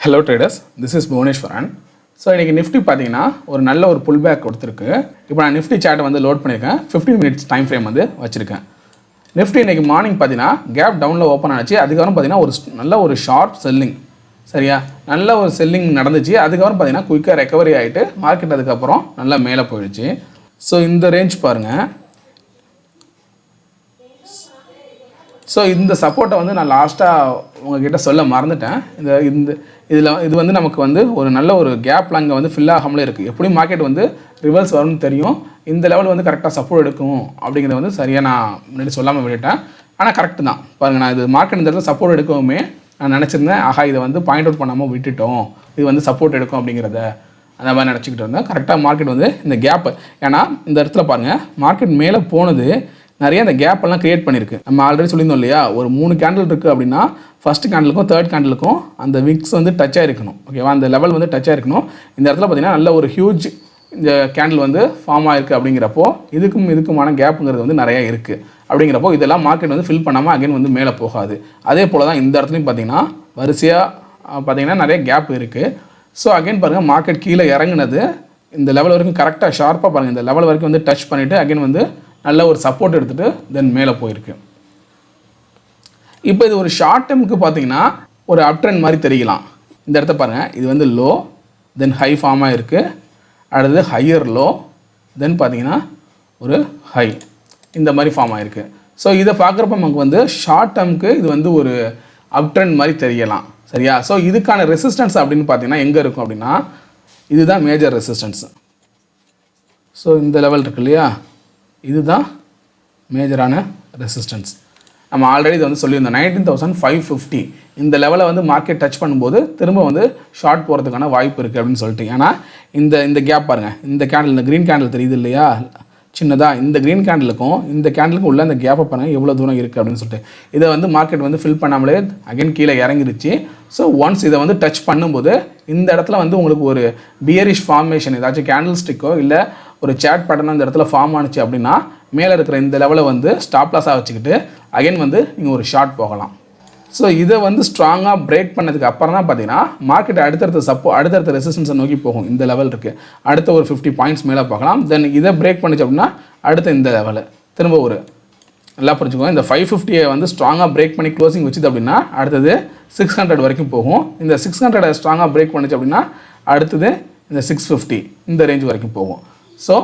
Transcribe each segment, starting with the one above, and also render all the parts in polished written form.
Hello traders, this is Bhuvaneshwaran. So இன்னைக்கு Nifty பாத்தீங்கன்னா ஒரு நல்ல ஒரு புல் பேக் கொடுத்திருக்கு. இப்போ நான் Nifty சார்ட் வந்து லோட் பண்ணிருக்கேன். 15 minutes டைம் ஃப்ரேம் வந்து வச்சிருக்கேன். Nifty இன்னைக்கு மார்னிங் பாத்தீங்கன்னா கேப் டவுன்ல ஓபன் ஆச்சு. அதுக்கப்புறம் பாத்தீங்கன்னா ஒரு நல்ல ஒரு ஷார்ட் செல்லிங். சரியா? நல்ல ஒரு செல்லிங் நடந்துச்சு. அதுக்கப்புறம் பாத்தீங்கன்னா குயிக்கா ரெக்கவரி ஆயிட்டு மார்க்கெட் அதுக்கு அப்புறம் நல்லா மேலே போயிடுச்சு. சோ இந்த ரேஞ்ச் பாருங்க. ஸோ இந்த சப்போர்ட்டை வந்து நான் லாஸ்ட்டாக உங்ககிட்ட சொல்ல மறந்துட்டேன். இது வந்து நமக்கு வந்து ஒரு நல்ல ஒரு கேப்ல அங்கே வந்து ஃபில் ஆகாமலே இருக்குது. எப்படியும் மார்க்கெட் வந்து ரிவர்ஸ் வரும்னு தெரியும். இந்த லெவல் வந்து கரெக்டாக சப்போர்ட் எடுக்கும் அப்படிங்கிறத வந்து சரியாக நான் முன்னாடி சொல்லாமல் விட்டுட்டேன். ஆனால் கரெக்டு தான் பாருங்கள். நான் இது மார்க்கெட் இந்த இடத்துல சப்போர்ட் எடுக்கவுமே நான் நினச்சிருந்தேன், ஆஹா இதை வந்து பாயிண்ட் அவுட் பண்ணாமல் விட்டுட்டோம், இது வந்து சப்போர்ட் எடுக்கும் அப்படிங்கிறத அந்த மாதிரி நினச்சிக்கிட்டு இருந்தேன். கரெக்டாக மார்க்கெட் வந்து இந்த கேப்பு, ஏன்னா இந்த இடத்துல பாருங்கள் மார்க்கெட் மேலே போனது நிறைய அந்த கேப் எல்லாம் கிரியேட் பண்ணியிருக்கு. நம்ம ஆல்ரெடி சொல்லியிருந்தோம் இல்லையா, ஒரு 3 கேண்டில் இருக்குது அப்படின்னா ஃபஸ்ட் கேண்டலுக்கும் தேர்ட் கேண்டலுக்கும் அந்த விக்ஸ் வந்து டச் ஆகிருக்கணும். ஓகேவா, அந்த லெவல் வந்து டச் ஆகிருக்கணும். இந்த இடத்துல பார்த்தீங்கன்னா நல்ல ஒரு ஹியூஜ் இந்த கேண்டில் வந்து ஃபார்ம் ஆகிருக்கு. அப்படிங்கிறப்போ இதுக்குமான கேப்புங்கிறது வந்து நிறையா இருக்குது. அப்படிங்கிறப்போ இதெல்லாம் மார்க்கெட் வந்து ஃபில் பண்ணாமல் அகைன் வந்து மேலே போகாது. அதே போல் தான் இந்த இடத்துலையும் பார்த்தீங்கன்னா வரிசையாக பார்த்தீங்கன்னா நிறைய கேப் இருக்குது. ஸோ அகைன் பாருங்கள் மார்க்கெட் கீழே இறங்குனது இந்த லெவல் வரைக்கும் கரெக்டாக ஷார்ப்பாக பாருங்கள் இந்த லெவல் வரைக்கும் வந்து டச் பண்ணிவிட்டு அகைன் வந்து நல்ல ஒரு சப்போர்ட் எடுத்துகிட்டு தென் மேலே போயிருக்கு. இப்போ இது ஒரு ஷார்ட் டேர்முக்கு பார்த்தீங்கன்னா ஒரு அப் ட்ரெண்ட் மாதிரி தெரியலாம். இந்த இடத்த பாருங்கள், இது வந்து லோ தென் ஹை ஃபார்ம் ஆகிருக்கு. அடுத்தது ஹையர் லோ தென் பார்த்தீங்கன்னா ஒரு ஹை இந்த மாதிரி ஃபார்ம் ஆகிருக்கு. ஸோ இதை பார்க்குறப்ப நமக்கு வந்து ஷார்ட் டேர்முக்கு இது வந்து ஒரு அப் ட்ரெண்ட் மாதிரி தெரியலாம். சரியா? ஸோ இதுக்கான ரெசிஸ்டன்ஸ் அப்படின்னு பார்த்தீங்கன்னா எங்கே இருக்கும் அப்படின்னா இதுதான் மேஜர் ரெசிஸ்டன்ஸ். ஸோ இந்த லெவல் இருக்கு இல்லையா, இதுதான் மேஜரான ரெசிஸ்டன்ஸ். நம்ம ஆல்ரெடி இது வந்து சொல்லியிருந்தோம் 19,550 இந்த லெவலை வந்து மார்க்கெட் டச் பண்ணும்போது திரும்ப வந்து ஷார்ட் போகிறதுக்கான வாய்ப்பு இருக்குது அப்படின்னு சொல்லிட்டு. ஏன்னா இந்த கேப் பாருங்கள், இந்த கேண்டில், இந்த க்ரீன் கேண்டில் தெரியுது இல்லையா சின்னதாக, இந்த க்ரீன் கேண்டிலுக்கும் இந்த கேண்டிலுக்கும் உள்ள அந்த கேப்பை பாருங்கள் எவ்வளோ தூரம் இருக்குது அப்படின்னு சொல்லிட்டு. இதை வந்து மார்க்கெட் வந்து ஃபில் பண்ணாமலே அகைன் கீழே இறங்கிருச்சு. ஸோ ஒன்ஸ் இதை வந்து டச் பண்ணும்போது இந்த இடத்துல வந்து உங்களுக்கு ஒரு பியரிஷ் ஃபார்மேஷன் ஏதாச்சும் கேண்டில் ஸ்டிக்கோ இல்லை ஒரு சேட் பேட்டர்னோ இந்த இடத்துல ஃபார்ம் ஆனிச்சு அப்படின்னா மேலே இருக்கிற இந்த லெவலை வந்து ஸ்டாப் லாஸாக வச்சுக்கிட்டு அகைன் வந்து நீங்கள் ஒரு ஷார்ட் போகலாம். ஸோ இதை வந்து ஸ்ட்ராங்காக பிரேக் பண்ணதுக்கு அப்புறம் தான் பார்த்தீங்கன்னா மார்க்கெட் அடுத்தடுத்த ரெசிஸ்டன்ஸை நோக்கி போகும். இந்த லெவல் இருக்குது, அடுத்த ஒரு 50 பாயிண்ட்ஸ் மேலே பார்க்கலாம். தென் இதை பிரேக் பண்ணிச்சு அப்படின்னா அடுத்த இந்த லெவலு திரும்ப ஒரு நல்லா புரிஞ்சுக்கோங்க. இந்த 550 வந்து ஸ்ட்ராங்காக பிரேக் பண்ணி க்ளோசிங் வச்சுது அப்படின்னா அடுத்தது 600 வரைக்கும் போகும். இந்த 600 ஸ்ட்ராங்காக பிரேக் பண்ணிச்சு அப்படின்னா அடுத்தது இந்த 650 இந்த ரேஞ்ச் வரைக்கும் போகும். ஸோ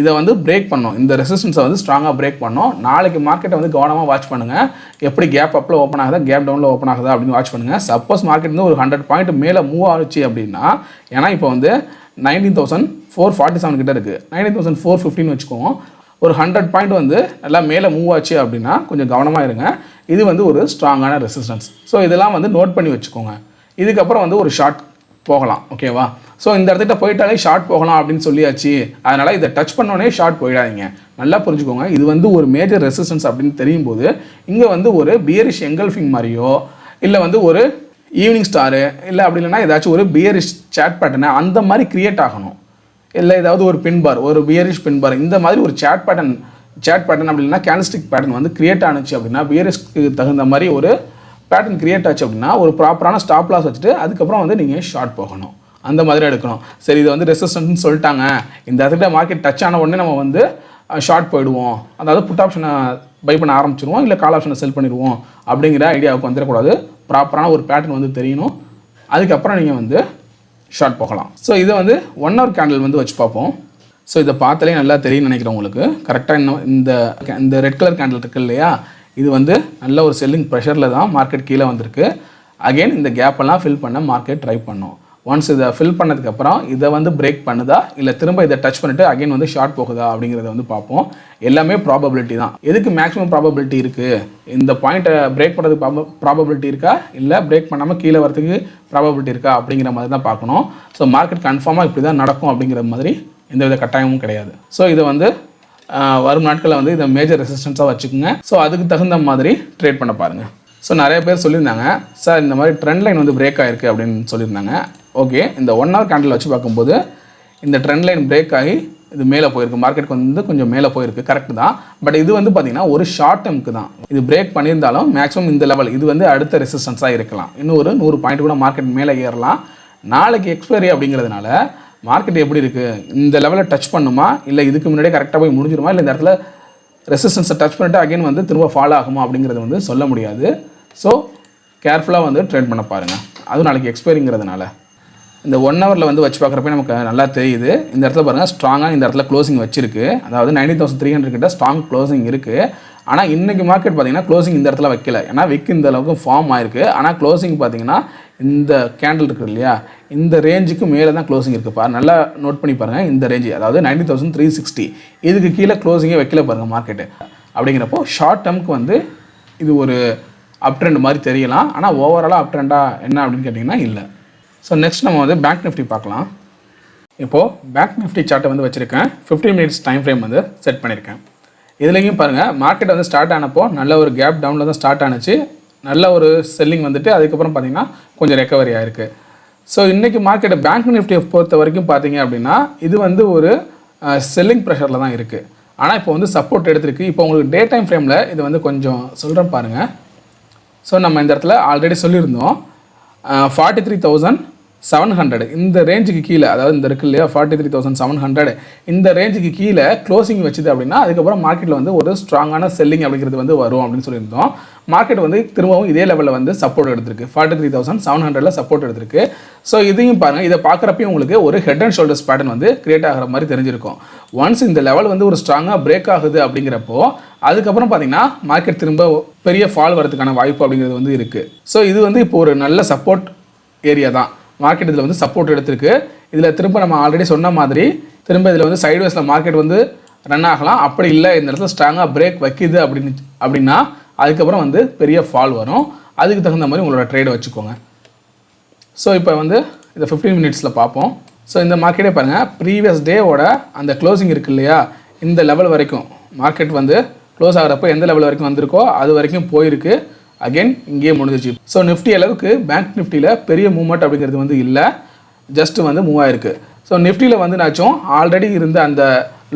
இதை வந்து பிரேக் பண்ணோம், இந்த ரெசிஸ்டன்ஸை வந்து ஸ்ட்ராங்காக பிரேக் பண்ணோம். நாளைக்கு மார்க்கெட்டை வந்து கவனமாக வாட்ச் பண்ணுங்கள். எப்படி கேப் அப்பில் ஓப்பன் ஆகுதா கேப் டவுனில் ஓப்பன் ஆகுதா அப்படின்னு வாட்ச் பண்ணுங்கள். சப்போஸ் மார்க்கெட் வந்து ஒரு 100 பாயிண்ட் மேலே மூவ் ஆச்சு அப்படின்னா, ஏன்னா இப்போ வந்து 19,447 கிட்ட இருக்குது, 19,415 வச்சுக்கோங்க. ஒரு 100 பாயிண்ட் வந்து நல்லா மேலே மூவ் ஆச்சு அப்படின்னா கொஞ்சம் கவனமாக இருங்க. இது வந்து ஒரு ஸ்ட்ராங்கான ரெசிஸ்டன்ஸ். ஸோ இதெல்லாம் வந்து நோட் பண்ணி வச்சுக்கோங்க. இதுக்கப்புறம் வந்து ஒரு ஷார்ட் போகலாம். ஓகேவா? ஸோ இந்த இடத்துக்கிட்ட போயிட்டாலே ஷார்ட் போகலாம் அப்படின்னு சொல்லியாச்சு. அதனால் இதை டச் பண்ணோடனே ஷார்ட் போயிடாதீங்க. நல்லா புரிஞ்சுக்கோங்க. இது வந்து ஒரு மேஜர் ரெசிஸ்டன்ஸ் அப்படின்னு தெரியும் போது இங்கே வந்து ஒரு பியரிஷ் எங்கல்ஃபிங் மாதிரியோ இல்லை வந்து ஒரு ஈவினிங் ஸ்டாரு இல்லை அப்படி இல்லைனா ஏதாச்சும் ஒரு பியரிஷ் சேட் பேட்டர்னை அந்த மாதிரி க்ரியேட் ஆகணும். இல்லை ஏதாவது ஒரு பின்பார், ஒரு பியரிஷ் பின்பார், இந்த மாதிரி ஒரு சேட் பேட்டர்ன் அப்படி இல்லைனா கேண்டில்ஸ்டிக் பேட்டர்ன் வந்து க்ரியேட் ஆனிச்சு அப்படின்னா பியரிஷ்க்கு தகுந்த மாதிரி ஒரு பேட்டர்ன் க்ரியேட் ஆச்சு அப்படின்னா ஒரு ப்ராப்பரான ஸ்டாப் லாஸ் வச்சுட்டு அதுக்கப்புறம் வந்து நீங்கள் ஷார்ட் போகணும். அந்த மாதிரி எடுக்கணும். சரி, இது வந்து ரெசிஸ்டன்ஸ்னு சொல்லிட்டாங்க, இந்த இடத்துல மார்க்கெட் டச் ஆன உடனே நம்ம வந்து ஷார்ட் போயிடுவோம், அதாவது புட் ஆப்ஷனை பை பண்ண ஆரம்பிச்சிடுவோம் இல்லை கால் ஆப்ஷனை செல் பண்ணிடுவோம் அப்படிங்கிற ஐடியாவுக்கு வந்துடக்கூடாது. ப்ராப்பரான ஒரு பேட்டர்ன் வந்து தெரியணும். அதுக்கப்புறம் நீங்கள் வந்து ஷார்ட் போகலாம். ஸோ இதை வந்து 1 hour கேண்டில் வந்து வச்சு பார்ப்போம். ஸோ இதை பார்த்தாலே நல்லா தெரியும் நினைக்கிறேன் உங்களுக்கு. கரெக்டாக இந்த ரெட் கலர் கேண்டில் இருக்குது இல்லையா, இது வந்து நல்ல ஒரு செல்லிங் ப்ரெஷரில் தான் மார்க்கெட் கீழே வந்திருக்கு. அகெயின் இந்த கேப்பெல்லாம் ஃபில் பண்ண மார்க்கெட் ட்ரை பண்ணோம். ஒன்ஸ் இதை ஃபில் பண்ணதுக்கப்புறம் இதை வந்து பிரேக் பண்ணுதா இல்லை திரும்ப இதை டச் பண்ணிவிட்டு அகைன் வந்து ஷார்ட் போகுதா அப்படிங்கிறத வந்து பார்ப்போம். எல்லாமே ப்ராபபிலிட்டி தான். எதுக்கு மேக்ஸிமம் ப்ராபபிலிட்டி இருக்குது, இந்த பாயிண்ட்டை பிரேக் பண்ணுறதுக்கு ப்ராபபிலிட்டி இருக்கா இல்லை பிரேக் பண்ணாமல் கீழே வரதுக்கு ப்ராபபிலிட்டி இருக்கா அப்படிங்கிற மாதிரி தான் பார்க்கணும். ஸோ மார்க்கெட் கன்ஃபார்மாக இப்படி தான் நடக்கும் அப்படிங்கிற மாதிரி எந்தவித கட்டாயமும் கிடையாது. ஸோ இதை வந்து வரும் நாட்களில் வந்து இதை மேஜர் ரெசிஸ்டன்ஸாக வச்சுக்கோங்க. ஸோ அதுக்கு தகுந்த மாதிரி ட்ரேட் பண்ண பாருங்கள். ஸோ நிறைய பேர் சொல்லியிருந்தாங்க, சார் இந்த மாதிரி ட்ரெண்ட் லைன் வந்து பிரேக் ஆகிருக்கு அப்படின்னு சொல்லியிருந்தாங்க. ஓகே, இந்த 1 hour கேண்டில் வச்சு பார்க்கும்போது இந்த ட்ரெண்ட் லைன் பிரேக் ஆகி இது மேலே போயிருக்கு, மார்க்கெட் வந்து கொஞ்சம் மேலே போயிருக்கு, கரெக்ட் தான். பட் இது வந்து பார்த்தீங்கன்னா ஒரு ஷார்ட் டேர்முக்கு தான். இது பிரேக் பண்ணியிருந்தாலும் மேக்ஸிமம் இந்த லெவல் இது வந்து அடுத்த ரெசிஸ்டன்ஸாக இருக்கலாம். இன்னும் ஒரு 100 பாயிண்ட் கூட மார்க்கெட் மேலே ஏறலாம். நாளைக்கு எக்ஸ்பைரி அப்படிங்கிறதுனால மார்க்கெட் எப்படி இருக்குது, இந்த லெவலில் டச் பண்ணுமா, இல்லை இதுக்கு முன்னாடியே கரெக்டாக போய் முடிஞ்சிருமா, இல்லை இந்த இடத்துல ரெசிஸ்டன்ஸை டச் பண்ணிட்டு அகைன் வந்து திரும்ப ஃபாலோ ஆகுமா அப்படிங்கிறது வந்து சொல்ல முடியாது. ஸோ கேர்ஃபுல்லாக வந்து ட்ரேட் பண்ண பாருங்கள். அதுவும் நாளைக்கு எக்ஸ்பைரிங்கிறதுனால இந்த 1 ஹவரில் வந்து வச்சு பார்க்குறப்ப நமக்கு நல்லா தெரியுது. இந்த இடத்துல பாருங்கள் ஸ்ட்ராங்காக இந்த இடத்துல க்ளோசிங் வச்சிருக்கு. அதாவது 90,300 கிட்ட ஸ்ட்ராங் க்ளோசிங் இருக்குது. ஆனால் இன்றைக்கி மார்க்கெட் பார்த்திங்கன்னா க்ளோசிங் இந்த இடத்துல வைக்கல. ஏன்னா விக் இந்த அளவுக்கு ஃபார்ம் ஆயிருக்கு. ஆனால் க்ளோசிங் பார்த்திங்கன்னா இந்த கேண்டில் இருக்குது இல்லையா, இந்த ரேஞ்சுக்கு மேலே தான் க்ளோசிங் இருக்குது. நல்லா நோட் பண்ணி பாருங்கள். இந்த ரேஞ்சு அதாவது 90,360 இதுக்கு கீழே க்ளோசிங்கே வைக்கல பாருங்கள் மார்க்கெட்டு. அப்படிங்கிறப்போ ஷார்ட் டேர்முக்கு வந்து இது ஒரு அப் ட்ரெண்ட் மாதிரி தெரியலாம். ஆனால் ஓவராலாக அப் ட்ரெண்டாக என்ன அப்படின்னு கேட்டிங்கன்னா இல்லை. ஸோ நெக்ஸ்ட் நம்ம வந்து பேங்க் நிஃப்டி பார்க்கலாம். இப்போது பேங்க் நிஃப்டி சார்ட்டை வந்து வச்சுருக்கேன். 15 மினிட்ஸ் டைம் ஃப்ரேம் வந்து செட் பண்ணியிருக்கேன். இதுலேயும் பாருங்கள் மார்க்கெட் வந்து ஸ்டார்ட் ஆனப்போ நல்ல ஒரு கேப் டவுனில் தான் ஸ்டார்ட் ஆனிச்சு. நல்ல ஒரு செல்லிங் வந்துட்டு அதுக்கப்புறம் பார்த்திங்கன்னா கொஞ்சம் ரெக்கவரி ஆகிருக்கு. ஸோ இன்றைக்கி மார்க்கெட்டை பேங்க் நிஃப்டியை பொறுத்த வரைக்கும் பார்த்தீங்க அப்படின்னா இது வந்து ஒரு செல்லிங் ப்ரெஷரில் தான் இருக்குது. ஆனால் இப்போ வந்து சப்போர்ட் எடுத்திருக்கு. இப்போ உங்களுக்கு டே டைம் ஃப்ரேமில் இது வந்து கொஞ்சம் சொல்கிறேன் பாருங்கள். ஸோ நம்ம இந்த இடத்துல ஆல்ரெடி சொல்லியிருந்தோம் 43,700 இந்த ரேஞ்சுக்கு கீழே, அதாவது இந்த இருக்கு இல்லையா 43,700 இந்த ரேஞ்சுக்கு கீழே க்ளோசிங் வச்சுது அப்படின்னா அதுக்கப்புறம் மார்க்கெட்டில் வந்து ஒரு ஸ்ட்ராங்கான செல்லிங் அப்படிங்கிறது வந்து வரும் அப்படின்னு சொல்லியிருந்தோம். மார்க்கெட் வந்து திரும்பவும் இதே லெவலில் வந்து சப்போர்ட் எடுத்திருக்கு. 43,700 சப்போர்ட் எடுத்திருக்கு. ஸோ இதையும் பாருங்கள். இதை பார்க்குறப்பையும் உங்களுக்கு ஒரு ஹெட் அண்ட் ஷோல்டர்ஸ் பேட்டர்ன் வந்து கிரியேட் ஆகிற மாதிரி தெரிஞ்சிருக்கும். ஒன்ஸ் இந்த லெவல் வந்து ஒரு ஸ்ட்ராங்காக பிரேக் ஆகுது அப்படிங்கிறப்போ அதுக்கப்புறம் பார்த்தீங்கன்னா மார்க்கெட் திரும்ப பெரிய ஃபால் வரதுக்கான வாய்ப்பு அப்படிங்கிறது வந்து இருக்குது. ஸோ இது வந்து இப்போ ஒரு நல்ல சப்போர்ட் ஏரியா தான். மார்க்கெட் இதில் வந்து சப்போர்ட் எடுத்திருக்கு. இதில் திரும்ப நம்ம ஆல்ரெடி சொன்ன மாதிரி திரும்ப இதில் வந்து சைட்வேஸில் மார்க்கெட் வந்து ரன் ஆகலாம். அப்படி இல்லை இந்த இடத்துல ஸ்ட்ராங்காக பிரேக் வைக்கிது அப்படின்னா அதுக்கப்புறம் வந்து பெரிய ஃபால் வரும். அதுக்கு தகுந்த மாதிரி உங்களோட ட்ரேடை வச்சுக்கோங்க. ஸோ இப்போ வந்து இதை 15 மினிட்ஸில் பார்ப்போம். ஸோ இந்த மார்க்கெட்டே பாருங்கள் ப்ரீவியஸ் டேவோட அந்த க்ளோசிங் இருக்குது இல்லையா, இந்த லெவல் வரைக்கும் மார்க்கெட் வந்து க்ளோஸ் ஆகிறப்போ எந்த லெவல் வரைக்கும் வந்திருக்கோ அது வரைக்கும் போயிருக்கு. அகெயின் இங்கேயே முடிஞ்சிச்சு. ஸோ நிஃப்டி அளவுக்கு பேங்க் நிஃப்டியில் பெரிய மூவ்மெண்ட் அப்படிங்கிறது வந்து இல்லை, ஜஸ்ட்டு வந்து மூவ் ஆயிருக்கு. ஸோ நிஃப்டியில் வந்து நாச்சும் ஆல்ரெடி இருந்த அந்த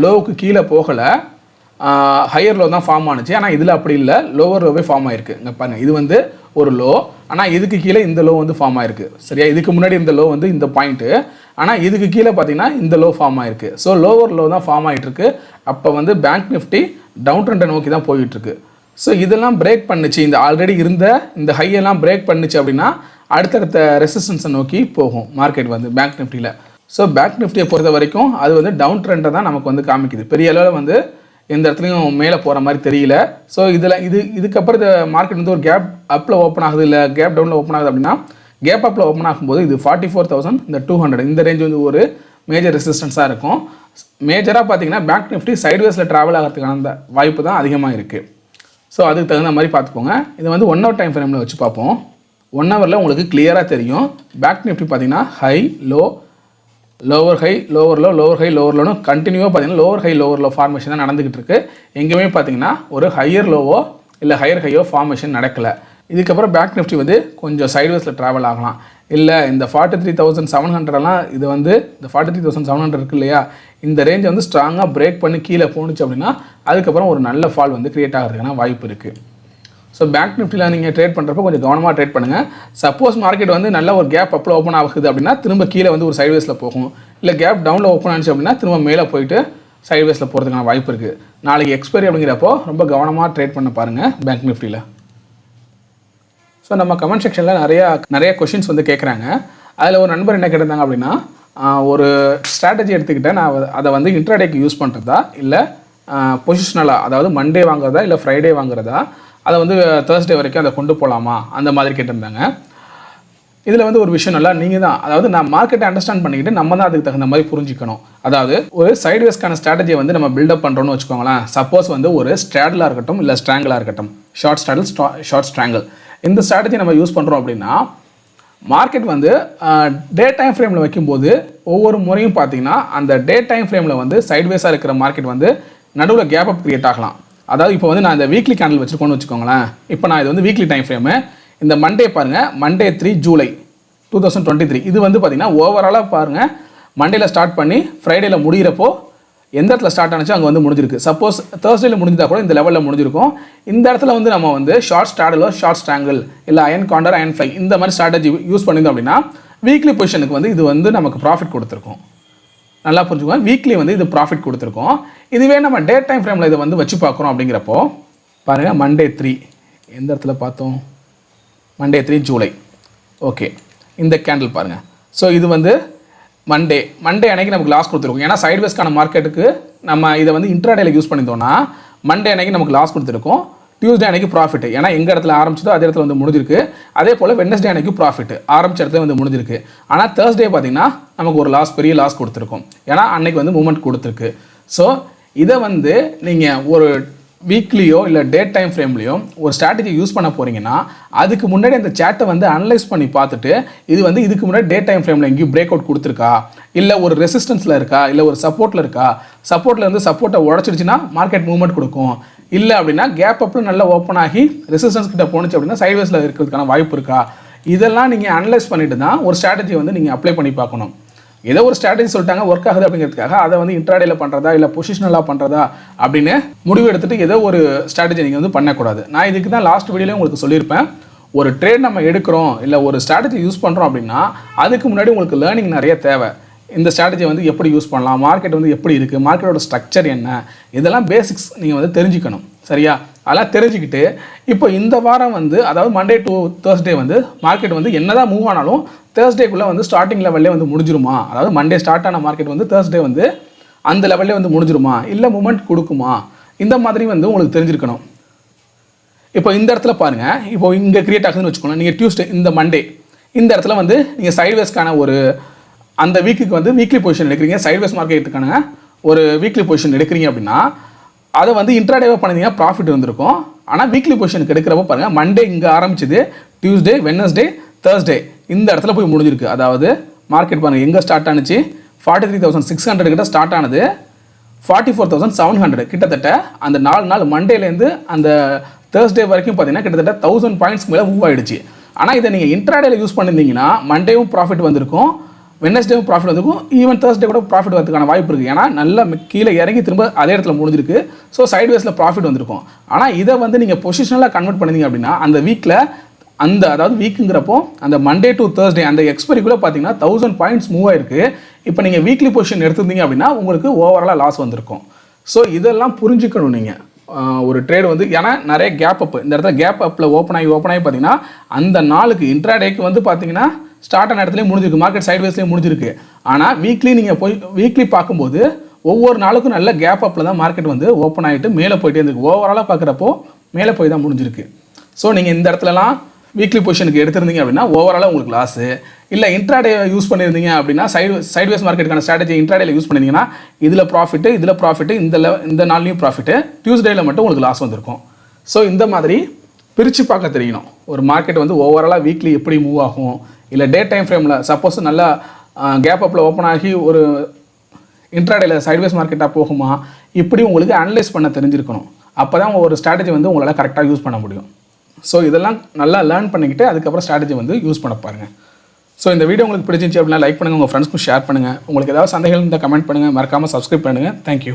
லோவுக்கு கீழே போகலை, ஹையர் லோ தான் ஃபார்ம் ஆனிச்சு. ஆனால் இதில் அப்படி இல்லை, லோவர் லோவே ஃபார்ம் ஆயிருக்கு. இங்கே பாருங்கள் இது வந்து ஒரு லோ, ஆனால் இதுக்கு கீழே இந்த லோ வந்து ஃபார்ம் ஆயிருக்கு. சரியா, இதுக்கு முன்னாடி இந்த லோ வந்து இந்த பாயிண்ட்டு, ஆனால் இதுக்கு கீழே பார்த்தீங்கன்னா இந்த லோ ஃபார்ம் ஆயிருக்கு. ஸோ லோவர் லோ தான் ஃபார்ம் ஆகிட்டுருக்கு. அப்போ வந்து பேங்க் நிஃப்டி டவுன் ட்ரெண்டை நோக்கி தான் போயிட்டுருக்கு. ஸோ இதெல்லாம் பிரேக் பண்ணுச்சு, இந்த ஆல்ரெடி இருந்த இந்த ஹையெல்லாம் பிரேக் பண்ணுச்சு அப்படின்னா அடுத்தடுத்த ரெசிஸ்டன்ஸை நோக்கி போகும் மார்க்கெட் வந்து பேங்க் நிஃப்டியில். ஸோ பேங்க் நிஃப்டியை பொறுத்த வரைக்கும் அது வந்து டவுன் ட்ரெண்டை தான் நமக்கு வந்து காமிக்குது. பெரிய அளவில் வந்து எந்த இடத்துலையும் மேலே போகிற மாதிரி தெரியல. ஸோ இதுக்கப்புறம் இந்த மார்க்கெட் வந்து ஒரு கேப் அப்பில் ஓப்பன் ஆகுது, இல்லை கேப் டவுனில் ஓப்பன் ஆகுது அப்படின்னா கேப் அப்பில் ஓப்பன் ஆகும்போது இது 44,200 இந்த ரேஞ்ச் வந்து ஒரு மேஜர் ரெசிஸ்டன்ஸாக இருக்கும். மேஜராக பார்த்தீங்கன்னா பேங்க் நிஃப்டி சைட்வேஸில் ட்ராவல் ஆகிறதுக்கான அந்த வாய்ப்பு தான் அதிகமாக இருக்குது. ஸோ அதுக்கு தகுந்த மாதிரி பார்த்துக்கோங்க. இது வந்து 1 ஹவர் டைம் ஃப்ரேமில் வச்சு பார்ப்போம். 1 ஹவரில் உங்களுக்கு கிளியராக தெரியும். பேங்க் நிஃப்டி பார்த்தீங்கன்னா high low lower high lower low lower high lower லோன்னு கண்டினியூவாக பார்த்தீங்கன்னா lower high lower low formation தான் நடந்துகிட்டு இருக்கு. எங்கேயுமே பார்த்தீங்கன்னா ஒரு ஹையர் லோவோ இல்லை ஹையர் ஹையோ ஃபார்மேஷன் நடக்கலை. இதுக்கப்புறம் பேங்க் நிஃப்டி வந்து கொஞ்சம் சைட்வேஸில் ட்ராவல் ஆகலாம். இல்லை இந்த 43,700 இது வந்து இந்த 43,700 இருக்கு இல்லையா, இந்த ரேஞ்சை வந்து ஸ்ட்ராங்காக பிரேக் பண்ணி கீழே போணுச்சு அப்படின்னா அதுக்கப்புறம் ஒரு நல்ல ஃபால் வந்து கிரியேட் ஆகிறதுக்கான வாய்ப்பு இருக்குது. ஸோ பேங்க் நிஃப்டியில் நீங்கள் ட்ரேட் பண்ணுறப்போ கொஞ்சம் கவனமாக ட்ரேட் பண்ணுங்கள். சப்போஸ் மார்க்கெட் வந்து நல்ல ஒரு கேப் அப்பில் ஓப்பன் ஆகுது அப்படின்னா திரும்ப கீழே வந்து ஒரு சைட்வேஸில் போகும். இல்லை கேப் டவுனில் ஓப்பன் ஆனிச்சு அப்படின்னா திரும்ப மேலே போயிட்டு சைட்வேஸில் போகிறதுக்கான வாய்ப்பு இருக்குது. நாளைக்கு எக்ஸ்பைரி அப்படிங்கிறப்போ ரொம்ப கவனமாக ட்ரேட் பண்ண பாருங்கள் பேங்க் நிஃப்டியில். ஸோ நம்ம கமெண்ட் செக்ஷனில் நிறைய கொஷின்ஸ் வந்து கேட்குறாங்க. அதில் ஒரு நண்பர் என்ன கேட்டிருந்தாங்க அப்படின்னா, ஒரு ஸ்ட்ராட்டஜி எடுத்துக்கிட்டேன், நான் அதை வந்து இன்ட்ராடேக்கு யூஸ் பண்ணுறதா இல்லை பொசிஷனலாக, அதாவது மண்டே வாங்குறதா இல்லை ஃப்ரைடே வாங்குறதா, அதை வந்து தேர்ஸ்டே வரைக்கும் அதை கொண்டு போகலாமா அந்த மாதிரி கேட்டிருந்தாங்க. இதில் வந்து ஒரு விஷயம் நல்லா நீங்கள் தான், அதாவது நான் மார்க்கெட்டை அண்டர்ஸ்டாண்ட் பண்ணிக்கிட்டு நம்ம தான் அதுக்கு தகுந்த மாதிரி புரிஞ்சிக்கணும். அதாவது ஒரு சைட்வேஸ்க்கான ஸ்ட்ராட்டஜியை வந்து நம்ம பில்டப் பண்ணுறோன்னு வச்சுக்கோங்களேன். சப்போஸ் வந்து ஒரு ஸ்ட்ராடலாக இருக்கட்டும் இல்லை ஸ்ட்ராங்கிளாக இருக்கட்டும், ஷார்ட் ஸ்ட்ராடல் ஷார்ட் ஸ்ட்ராங்கிள், இந்த ஸ்ட்ராட்டஜி நம்ம யூஸ் பண்ணுறோம் அப்படின்னா மார்க்கெட் வந்து டே டைம் ஃப்ரேமில் வைக்கும்போது ஒவ்வொரு முறையும் பார்த்தீங்கன்னா அந்த டே டைம் ஃப்ரேமில் வந்து சைட்வேஸாக இருக்கிற மார்க்கெட் வந்து நடுவில் கேப் அப் கிரியேட் ஆகலாம். அதாவது இப்போ வந்து நான் இந்த வீக்லி கேண்டில் வச்சுருக்கோன்னு வச்சுக்கோங்களேன். இப்போ நான் இது வந்து வீக்லி டைம் ஃப்ரேமு, இந்த மண்டே பாருங்கள், மண்டே 3 ஜூலை 2023 இது வந்து பார்த்திங்கன்னா ஓவராலாக பாருங்கள் மண்டேயில் ஸ்டார்ட் பண்ணி ஃப்ரைடேயில் முடிகிறப்போ எந்த இடத்துல ஸ்டார்ட் ஆனிச்சோ அங்கே வந்து முடிஞ்சிருக்கு. சப்போஸ் தேர்ஸ்டேல முடிஞ்சிருந்தா கூட இந்த லெவலில் முடிஞ்சிருக்கும். இந்த இடத்துல வந்து நம்ம வந்து ஷார்ட் ஸ்டாடலோ ஷார்ட் ஸ்ட்ராங்கிள் இல்லை அயன் காண்டர் அயன் ஃப்ளை இந்த மாதிரி ஸ்ட்ராட்டஜி யூஸ் பண்ணியிருந்தோம் அப்படின்னா வீக்லி பொசிஷனுக்கு வந்து இது வந்து நமக்கு ப்ராஃபிட் கொடுத்துருக்கும். நல்லா புரிஞ்சுக்கோங்க, வீக்லி வந்து இது ப்ராஃபிட் கொடுத்துருக்கோம். இதுவே நம்ம டே டைம் ஃப்ரேமில் இதை வந்து வச்சு பார்க்குறோம் அப்படிங்கிறப்போ பாருங்கள், Monday 3 எந்த இடத்துல பார்த்தோம், Monday 3 ஜூலை. ஓகே, இந்த கேண்டில் பாருங்கள். ஸோ இது வந்து மண்டே அன்னைக்கு நமக்கு லாஸ் கொடுத்துருக்கும். ஏன்னா சைட்வேஸ்க்கான மார்க்கெட்டுக்கு நம்ம இதை வந்து இன்ட்ராடேல யூஸ் பண்ணியிருந்தோம்னா மண்டே அன்னைக்கு நமக்கு லாஸ் கொடுத்துருக்கும். டியூஸ்டே அன்னைக்கு ப்ராஃபிட், ஏன்னா எங்கள் இடத்துல ஆரம்பிச்சதோ அதே இடத்துல வந்து முடிஞ்சிருக்கு. அதே போல் வெட்னஸ்டே அன்னைக்கு ப்ராஃபிட் ஆரம்பிச்ச இடத்துல வந்து முடிஞ்சிருக்கு. ஆனால் தேர்ஸ்டே பார்த்தீங்கன்னா நமக்கு ஒரு பெரிய லாஸ் கொடுத்துருக்கும். ஏன்னா அன்னைக்கு வந்து மூமெண்ட் கொடுத்துருக்கு. ஸோ இதை வந்து நீங்கள் ஒரு வீக்லியோ இல்லை டே டைம் ஃப்ரேம்லையோ ஒரு ஸ்ட்ராட்டஜி யூஸ் பண்ண போகிறீங்கன்னா அதுக்கு முன்னாடி அந்த சேட்டை வந்து அனலைஸ் பண்ணி பார்த்துட்டு இது வந்து இதுக்கு முன்னாடி டே டைம் ஃப்ரேமில் எங்கேயும் பிரேக் அவுட் கொடுத்துருக்கா, இல்லை ஒரு ரெசிஸ்டன்ஸில் இருக்கா, இல்லை ஒரு சப்போர்ட்டில் இருக்கா, சப்போர்ட்டில் இருந்து சப்போர்ட்டை உடச்சிடுச்சுன்னா மார்க்கெட் மூவ்மெண்ட் கொடுக்கும். இல்லை அப்படின்னா கேப் அப்பில் நல்லா ஓப்பன் ஆகி ரெசிஸ்டன்ஸ் கிட்ட போணுச்சு அப்படின்னா சைட்வேஸில் இருக்கிறதுக்கான வாய்ப்பு இருக்கா, இதெல்லாம் நீங்கள் அனலைஸ் பண்ணிட்டு தான் ஒரு ஸ்ட்ராட்டஜி வந்து நீங்கள் அப்ளை பண்ணி பார்க்கணும். ஏதோ ஒரு ஸ்ட்ராட்டஜி சொல்லிட்டாங்க ஒர்க் ஆகுது அப்படிங்கிறதுக்காக அதை வந்து இன்ட்ராடேல பண்ணுறதா இல்லை பொசிஷனலாக பண்ணுறதா அப்படின்னு முடிவு எடுத்துகிட்டு ஏதோ ஒரு ஸ்ட்ராட்டஜி நீங்கள் வந்து பண்ணக்கூடாது. நான் இதுக்கு தான் லாஸ்ட் வீடியோலேயே உங்களுக்கு சொல்லியிருப்பேன், ஒரு ட்ரேட் நம்ம எடுக்கிறோம் இல்லை ஒரு ஸ்ட்ராட்டஜி யூஸ் பண்ணுறோம் அப்படின்னா அதுக்கு முன்னாடி உங்களுக்கு லேர்னிங் நிறைய தேவை. இந்த ஸ்ட்ராட்டஜி வந்து எப்படி யூஸ் பண்ணலாம், மார்க்கெட் வந்து எப்படி இருக்குது, மார்க்கெட்டோட ஸ்ட்ரக்சர் என்ன, இதெல்லாம் பேசிக்ஸ் நீங்கள் வந்து தெரிஞ்சுக்கணும். சரியா? அதெல்லாம் தெரிஞ்சுக்கிட்டு இப்போ இந்த வாரம் வந்து அதாவது Monday to Thursday வந்து மார்க்கெட் வந்து என்னதான் மூவ் ஆனாலும் தேர்ஸ்டேக்குள்ளே வந்து ஸ்டார்டிங் லெவல்லே வந்து முடிஞ்சிருமா, அதாவது மண்டே ஸ்டார்ட் ஆன மார்க்கெட் வந்து தேர்ஸ்டே வந்து அந்த லெவல்லே வந்து முடிஞ்சிருமா, இல்லை மூமெண்ட் கொடுக்குமா, இந்த மாதிரி வந்து உங்களுக்கு தெரிஞ்சிருக்கணும். இப்போ இந்த இடத்துல பாருங்கள், இப்போ இங்கே கிரியேட் ஆகுதுன்னு வச்சுக்கோங்க. நீங்கள் டியூஸ்டே இந்த மண்டே இந்த இடத்துல வந்து நீங்கள் சைட்வேஸ்க்கான ஒரு அந்த வீக்குக்கு வந்து வீக்லி பொசிஷன் எடுக்கிறீங்க, சைட்வேஸ் மார்க்கெட்டுக்கான ஒரு வீக்லி பொசிஷன் எடுக்கிறீங்க அப்படின்னா அதை வந்து இன்ட்ராடேவாக பண்ணிங்கன்னா ப்ராஃபிட் வந்திருக்கும். ஆனால் வீக்லி பொசிஷனுக்கு எடுக்கிறப்போ பாருங்கள், மண்டே இங்கே ஆரம்பிச்சது, டியூஸ்டே, வெட்னஸ்டே, தேர்ஸ்டே இந்த இடத்துல போய் முடிஞ்சிருக்கு. அதாவது மார்க்கெட் பாருங்கள் எங்கே ஸ்டார்ட் ஆனிச்சு, 43,600 கிட்ட ஸ்டார்ட் ஆனது 44,700 கிட்டத்தட்ட அந்த 4 நாள் மண்டேலேருந்து அந்த தேர்ஸ்டே வரைக்கும் பார்த்தீங்கன்னா கிட்டத்தட்ட 1000 பாயிண்ட்ஸ்க்கு மேலே மூவ் ஆகிடுச்சு. ஆனால் இதை நீங்கள் இன்ட்ராடேல யூஸ் பண்ணியிருந்தீங்கன்னா மண்டேவும் ப்ராஃபிட் வந்திருக்கும், வெட்னஸ்டேவும் ப்ராஃபிட் வந்திருக்கும், ஈவன் தேர்ஸ்டே கூட ப்ராஃபிட் வரதுக்கான வாய்ப்பு இருக்குது. ஏன்னா நல்லா கீழே இறங்கி திரும்ப அதே இடத்துல முடிஞ்சிருக்கு. ஸோ சைட்வேஸில் ப்ராஃபிட் வந்திருக்கும். ஆனால் இதை வந்து நீங்கள் பொசிஷனலாக கன்வெர்ட் பண்ணிங்க அப்படின்னா அந்த வீக்கில் அந்த அதாவது வீக்குங்கிறப்போ அந்த Monday to Thursday அந்த எக்ஸ்பைரிக்குள்ளே பார்த்தீங்கன்னா 1000 பாயிண்ட்ஸ் மூவ் ஆயிருக்கு. இப்போ நீங்கள் வீக்லி பொசிஷன் எடுத்திருந்தீங்க அப்படின்னா உங்களுக்கு ஓவராலாக லாஸ் வந்திருக்கும். ஸோ இதெல்லாம் புரிஞ்சுக்கணும் நீங்கள் ஒரு ட்ரேட் வந்து. ஏன்னா நிறைய கேப் அப் இந்த இடத்துல கேப் அப்பில் ஓப்பன் ஆகி பார்த்தீங்கன்னா அந்த நாளுக்கு இன்ட்ராடேக்கு வந்து பார்த்தீங்கன்னா ஸ்டார்ட் ஆன இடத்துலேயே முடிஞ்சிருக்கு, மார்க்கெட் சைட்வேஸ்லேயே முடிஞ்சிருக்கு. ஆனால் வீக்லி நீங்கள் போய் வீக்லி பார்க்கும்போது ஒவ்வொரு நாளுக்கும் நல்ல கேப் அப்பில் தான் மார்க்கெட் வந்து ஓப்பன் ஆகிட்டு மேலே போயிட்டே இருந்திருக்கு. ஓவராலாக பார்க்குறப்போ மேலே போய் தான் முடிஞ்சிருக்கு. ஸோ நீங்கள் இந்த இடத்துலலாம் வீக்லி பொசிஷனுக்கு எடுத்திருந்தீங்க அப்படின்னா ஓவராலாக உங்களுக்கு லாஸு. இல்லை இன்ட்ராடே யூஸ் பண்ணியிருந்தீங்க அப்படின்னா சைட்வேஸ் மார்க்கெட்டுக்கான ஸ்ட்ராட்டஜி இன்ட்ராடேல யூஸ் பண்ணியிருந்தீங்கன்னா இதில் ப்ராஃபிட்டு இந்த நாள்லையும் ப்ராஃபிட்டு, டியூஸ்டேயில் மட்டும் உங்களுக்கு லாஸ் வந்திருக்கும். ஸோ இந்த மாதிரி பிரித்து பார்க்க தெரியணும். ஒரு மார்க்கெட் வந்து ஓவராலாக வீக்லி எப்படி மூவ் ஆகும், இல்லை டே டைம் ஃப்ரேமில் சப்போஸ் நல்லா கேப் அப்பில் ஓப்பன் ஆகி ஒரு இன்ட்ராடேல சைட்வேஸ் மார்க்கெட்டாக போகுமா, இப்படி உங்களுக்கு அனலைஸ் பண்ண தெரிஞ்சிருக்கணும். அப்போ தான் ஒரு ஸ்ட்ராட்டஜி வந்து உங்களால் கரெக்டாக யூஸ் பண்ண முடியும். ஸோ இதெல்லாம் நல்லா லேர்ன் பண்ணிக்கிட்டு அதுக்கப்புறம் ஸ்ட்ராட்டஜி வந்து யூஸ் பண்ண பாருங்கள். ஸோ இந்த வீடியோ உங்களுக்கு பிடிச்சிருந்துச்சு அப்படின்னா லைக் பண்ணுங்கள், உங்கள் ஃப்ரெண்ட்ஸ்க்கும் ஷேர் பண்ணுங்கள். உங்களுக்கு ஏதாவது சந்தேகங்கள் இருந்தால் கமெண்ட் பண்ணுங்கள், மறக்காமல் சப்ஸ்கிரைப் பண்ணுங்கள். தேங்க்யூ.